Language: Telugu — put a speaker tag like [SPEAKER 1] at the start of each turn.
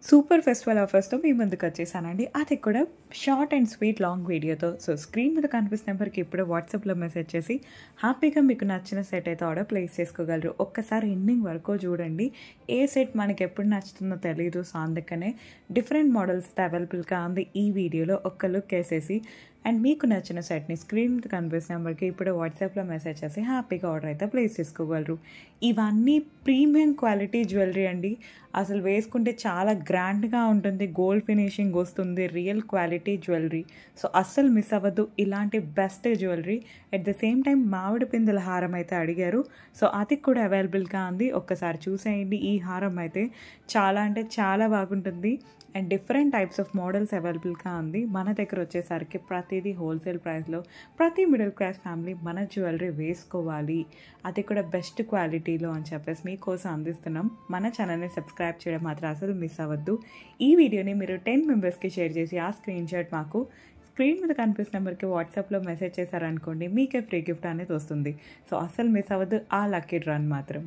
[SPEAKER 1] సూపర్ ఫెస్టివల్ ఆఫర్స్‌తో మీ ముందుకొచ్చేసానండి. అది కూడా షార్ట్ అండ్ స్వీట్ లాంగ్ వీడియోతో. సో, స్క్రీన్ మీద కనిపిస్తున్న నెంబర్‌కి ఇప్పుడే వాట్సాప్‌లో మెసేజ్ చేసి హ్యాపీగా మీకు నచ్చిన సెట్ అయితే ఆర్డర్ ప్లేస్ చేసుకోగలరు. ఒక్కసారి ఎండింగ్ వరకు చూడండి. ఏ సెట్ మనకెప్పుడు నచ్చుతుందో తెలీదు. సో, అందుకనే డిఫరెంట్ మోడల్స్‌తో అవైలబుల్‌గా ఉంది ఈ వీడియోలో. ఒక్క లుక్ ఏసేసి అండ్ మీకు నచ్చిన సెట్‌ని స్క్రీన్ మీద కనిపిస్తున్న నెంబర్‌కి ఇప్పుడే వాట్సాప్‌లో మెసేజ్ చేసి హ్యాపీగా ఆర్డర్ అయితే ప్లేస్ చేసుకోగలరు. ఇవన్నీ ప్రీమియం క్వాలిటీ జ్యువెలరీ అండి. అసలు వేసుకుంటే చాలా గ్రాండ్‌గా ఉంటుంది. గోల్డ్ ఫినిషింగ్ వస్తుంది. Real quality jewellery. సో, అస్సలు మిస్ అవ్వద్దు. ఇలాంటి best jewellery. At the same time మామిడి పిందెల హారం అయితే అడిగారు. సో, అది కూడా అవైలబుల్‌గా ఉంది. ఒక్కసారి చూసేయండి. ఈ హారం అయితే చాలా అంటే చాలా బాగుంటుంది. And different types of models అవైలబుల్‌గా ఉంది. మన దగ్గర వచ్చేసరికి ప్రతిదీ హోల్సేల్ ప్రైస్‌లో ప్రతి మిడిల్ క్లాస్ ఫ్యామిలీ మన జ్యువెలరీ వేసుకోవాలి. అది కూడా బెస్ట్ క్వాలిటీలో అని చెప్పేసి మీకోసం అందిస్తున్నాం. మన ఛానల్‌ని సబ్స్క్రైబ్ చేయడం మాత్రం అసలు మిస్ అవ్వద్దు. ఈ వీడియోని మీరు 10 మెంబర్స్‌కి షేర్ చేసి ఆ స్క్రీన్‌షాట్ మాకు స్క్రీన్ మీద కనిపిస్తున్న నెంబర్‌కి వాట్సాప్‌లో మెసేజ్ చేశారనుకోండి మీకే ఫ్రీ గిఫ్ట్ అనేది వస్తుంది. సో, అస్సలు మిస్ అవ్వద్దు ఆ లక్కీ డ్రాని మాత్రం.